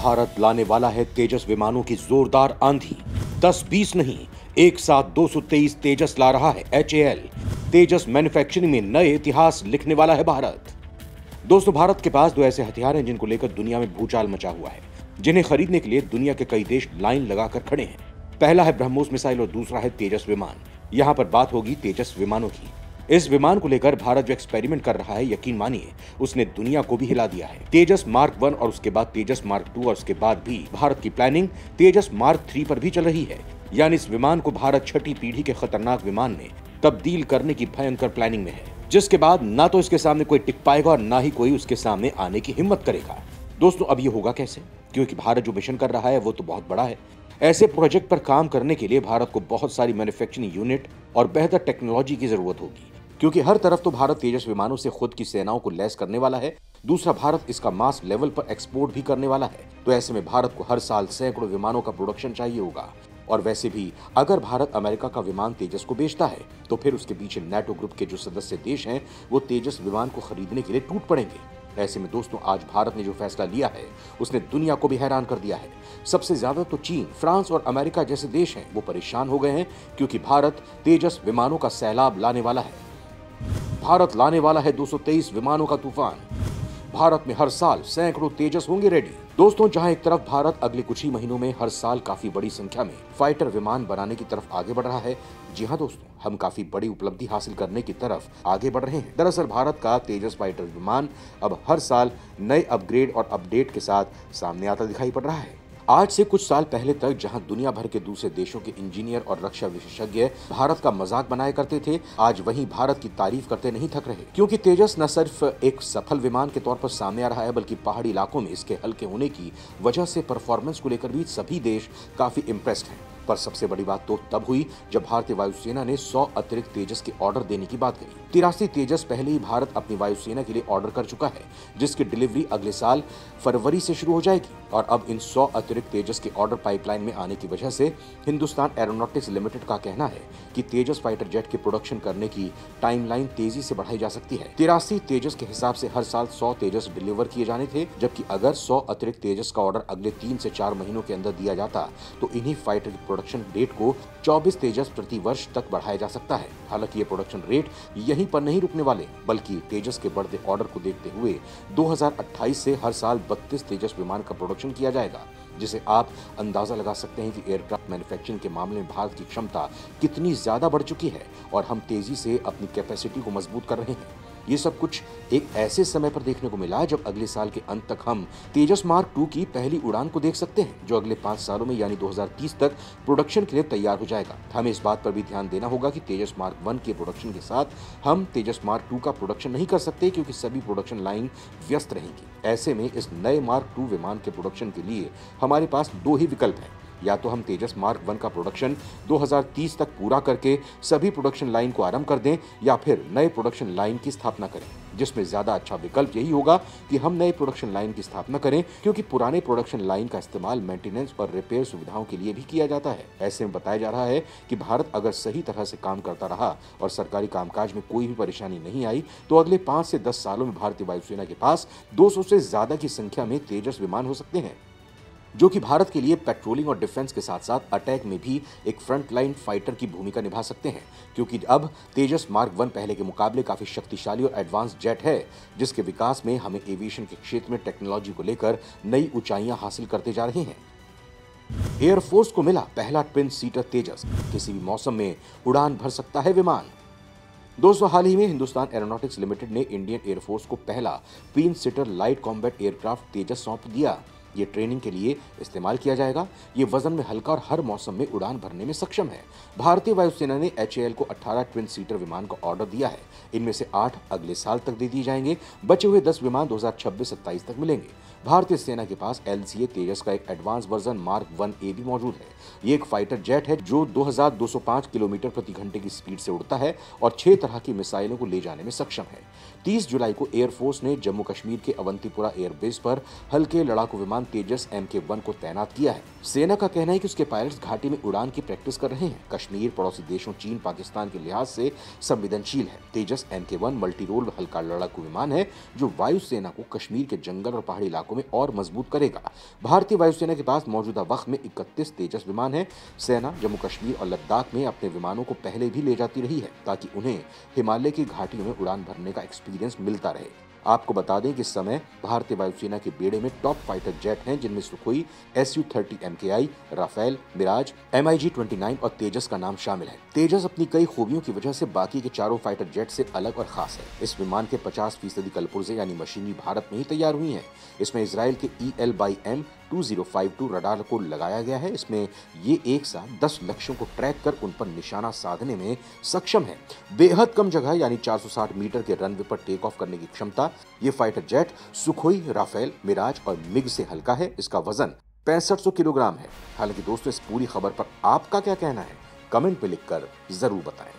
भारत लाने वाला है तेजस विमानों की जोरदार आंधी। 10-20 नहीं, एक साथ 223 तेजस ला रहा है HAL। तेजस मैन्युफैक्चरिंग में नए इतिहास लिखने वाला है भारत। दोस्तों, भारत के पास दो ऐसे हथियार हैं जिनको लेकर दुनिया में भूचाल मचा हुआ है, जिन्हें खरीदने के लिए दुनिया के कई देश लाइन लगाकर खड़े हैं। पहला है ब्रह्मोस मिसाइल और दूसरा है तेजस विमान। यहां पर बात होगी तेजस विमानों की। इस विमान को लेकर भारत जो एक्सपेरिमेंट कर रहा है, यकीन मानिए उसने दुनिया को भी हिला दिया है। तेजस मार्क 1 और उसके बाद तेजस मार्क 2 और उसके बाद भी भारत की प्लानिंग तेजस मार्क 3 पर भी चल रही है। यानी इस विमान को भारत छठी पीढ़ी के खतरनाक विमान में तब्दील करने की भयंकर प्लानिंग में है, जिसके बाद ना तो इसके सामने कोई टिक पाएगा और ना ही कोई उसके सामने आने की हिम्मत करेगा। दोस्तों, अब ये होगा कैसे? क्योंकि भारत जो मिशन कर रहा है वो तो बहुत बड़ा है। ऐसे प्रोजेक्ट पर काम करने के लिए भारत को बहुत सारी मैन्युफैक्चरिंग यूनिट और बेहतर टेक्नोलॉजी की जरूरत होगी, क्योंकि हर तरफ तो भारत तेजस विमानों से खुद की सेनाओं को लैस करने वाला है, दूसरा भारत इसका मास लेवल पर एक्सपोर्ट भी करने वाला है। तो ऐसे में भारत को हर साल सैकड़ों विमानों का प्रोडक्शन चाहिए होगा। और वैसे भी अगर भारत अमेरिका का विमान तेजस को बेचता है तो फिर उसके पीछे नाटो ग्रुप के जो सदस्य देश हैं वो तेजस विमान को खरीदने के लिए टूट पड़ेंगे। ऐसे में दोस्तों, आज भारत ने जो फैसला लिया है उसने दुनिया को भी हैरान कर दिया है। सबसे ज्यादा तो चीन, फ्रांस और अमेरिका जैसे देश हैं वो परेशान हो गए हैं, क्योंकि भारत तेजस विमानों का सैलाब लाने वाला है। भारत लाने वाला है 223 विमानों का तूफान। भारत में हर साल सैकड़ों तेजस होंगे रेडी। दोस्तों, जहां एक तरफ भारत अगले कुछ ही महीनों में हर साल काफी बड़ी संख्या में फाइटर विमान बनाने की तरफ आगे बढ़ रहा है, जी हां दोस्तों, हम काफी बड़ी उपलब्धि हासिल करने की तरफ आगे बढ़ रहे हैं। दरअसल भारत का तेजस फाइटर विमान अब हर साल नए अपग्रेड और अपडेट के साथ सामने आता दिखाई पड़ रहा है। आज से कुछ साल पहले तक जहां दुनिया भर के दूसरे देशों के इंजीनियर और रक्षा विशेषज्ञ भारत का मजाक बनाया करते थे, आज वहीं भारत की तारीफ करते नहीं थक रहे, क्योंकि तेजस न सिर्फ एक सफल विमान के तौर पर सामने आ रहा है, बल्कि पहाड़ी इलाकों में इसके हल्के होने की वजह से परफॉर्मेंस को लेकर भी सभी देश काफी इंप्रेस्ड हैं। पर सबसे बड़ी बात तो तब हुई जब भारतीय वायुसेना ने 100 अतिरिक्त तेजस के ऑर्डर देने की बात कही। 83 तेजस पहले ही भारत अपनी वायुसेना के लिए ऑर्डर कर चुका है, जिसकी डिलीवरी अगले साल फरवरी से शुरू हो जाएगी। और अब इन 100 अतिरिक्त तेजस के ऑर्डर पाइपलाइन में आने की वजह से हिंदुस्तान एरोनॉटिक्स लिमिटेड का कहना है कि तेजस फाइटर जेट के प्रोडक्शन करने की टाइमलाइन तेजी से बढ़ाई जा सकती है। 83 तेजस के हिसाब से हर साल 100 तेजस डिलीवर किए जाने थे, जबकि अगर 100 अतिरिक्त तेजस का ऑर्डर अगले 3 से 4 महीनों के अंदर दिया जाता तो इन्हीं फाइटर की प्रोडक्शन रेट को 24 तेजस प्रति वर्ष तक बढ़ाया जा सकता है। हालांकि ये प्रोडक्शन रेट यहीं पर नहीं रुकने वाले, बल्कि तेजस के बढ़ते ऑर्डर को देखते हुए 2028 से हर साल 32 तेजस विमान का प्रोडक्शन किया जाएगा, जिसे आप अंदाजा लगा सकते हैं कि एयरक्राफ्ट मैन्युफैक्चरिंग के मामले में भारत की क्षमता कितनी ज्यादा बढ़ चुकी है और हम तेजी से अपनी कैपेसिटी को मजबूत कर रहे हैं। ये सब कुछ एक ऐसे समय पर देखने को मिला जब अगले साल के अंत तक हम तेजस मार्क 2 की पहली उड़ान को देख सकते हैं, जो अगले 5 सालों में यानी 2030 तक प्रोडक्शन के लिए तैयार हो जाएगा। हमें इस बात पर भी ध्यान देना होगा कि तेजस मार्क 1 के प्रोडक्शन के साथ हम तेजस मार्क 2 का प्रोडक्शन नहीं कर सकते, क्योंकि सभी प्रोडक्शन लाइन व्यस्त रहेंगी। ऐसे में इस नए मार्क 2 विमान के प्रोडक्शन के लिए हमारे पास 2 ही विकल्प हैं। या तो हम तेजस मार्क 1 का प्रोडक्शन 2030 तक पूरा करके सभी प्रोडक्शन लाइन को आरंभ कर दें, या फिर नए प्रोडक्शन लाइन की स्थापना करें, जिसमें ज्यादा अच्छा विकल्प यही होगा कि हम नए प्रोडक्शन लाइन की स्थापना करें, क्योंकि पुराने प्रोडक्शन लाइन का इस्तेमाल मेंटेनेंस और रिपेयर सुविधाओं के लिए भी किया जाता है। ऐसे में बताया जा रहा है कि भारत अगर सही तरह से काम करता रहा और सरकारी कामकाज में कोई भी परेशानी नहीं आई तो अगले 5 से 10 सालों में भारतीय वायुसेना के पास 200 से ज्यादा की संख्या में तेजस विमान हो सकते हैं, जो कि भारत के लिए पेट्रोलिंग और डिफेंस के साथ साथ अटैक में भी एक फ्रंट लाइन फाइटर की भूमिका निभा सकते हैं। क्योंकि अब तेजस मार्क 1 पहले के मुकाबले काफी शक्तिशाली और एडवांस जेट है, जिसके विकास में हमें एविएशन के क्षेत्र में टेक्नोलॉजी को लेकर नई ऊंचाइयां हासिल करते जा रहे हैं। एयरफोर्स को मिला पहला ट्विन सीटर तेजस, किसी भी मौसम में उड़ान भर सकता है विमान। दोस्तों, हाल ही में हिंदुस्तान एरोनॉटिक्स लिमिटेड ने इंडियन एयरफोर्स को पहला twin seater light combat aircraft Tejas सौंप दिया। ये ट्रेनिंग के लिए इस्तेमाल किया जाएगा। ये वजन में हल्का और हर मौसम में उड़ान भरने में सक्षम है। भारतीय वायुसेना ने HAL को 18 ट्विन सीटर विमान का ऑर्डर दिया है। इनमें से 8 अगले साल तक दे दिए जाएंगे। बचे हुए 10 विमान 2026-27 तक मिलेंगे। भारतीय सेना के पास LCA तेजस का एक एडवांस वर्जन मार्क 1A भी मौजूद है। ये एक फाइटर जेट है जो 2205 किलोमीटर प्रति घंटे की स्पीड से उड़ता है और 6 तरह की मिसाइलों को ले जाने में सक्षम है। 30 जुलाई को एयरफोर्स ने जम्मू कश्मीर के अवंतीपुरा एयरबेस पर हल्के लड़ाकू विमान तेजस MK1 को तैनात किया है। सेना का कहना है कि उसके पायलट्स घाटी में उड़ान की प्रैक्टिस कर रहे हैं। कश्मीर पड़ोसी देशों चीन, पाकिस्तान के लिहाज से संवेदनशील है। तेजस MK1 मल्टी रोल हल्का लड़ाकू विमान है जो वायुसेना को कश्मीर के जंगल और पहाड़ी इलाकों में और मजबूत करेगा। भारतीय वायुसेना के पास मौजूदा वक्त में 31 तेजस विमान हैं। सेना जम्मू कश्मीर और लद्दाख में अपने विमानों को पहले भी ले जाती रही है ताकि उन्हें हिमालय की घाटियों में उड़ान भरने का एक्सपीरियंस मिलता रहे। आपको बता दें कि इस समय भारतीय वायुसेना के बेड़े में टॉप फाइटर जेट हैं, जिनमें Sukhoi Su-30 MKI, Rafale, Miraj, MiG-29 और तेजस का नाम शामिल है। तेजस अपनी कई खूबियों की वजह से बाकी के चारों फाइटर जेट से अलग और खास है। इस विमान के 50% कलपुर्जे यानी मशीनरी भारत में ही तैयार हुई है। इसमें इजराइल के EL/M 2052 रडार को लगाया गया है। इसमें ये एक साथ 10 लक्ष्यों को ट्रैक कर उन पर निशाना साधने में सक्षम है। बेहद कम जगह यानी 460 मीटर के रनवे पर टेक ऑफ करने की क्षमता। ये fighter jet Sukhoi, Rafale, Mirage और मिग से हल्का है। इसका वजन 6500 किलोग्राम है। हालांकि दोस्तों, इस पूरी खबर पर आपका क्या कहना है? कमेंट में लिखकर जरूर बताएं।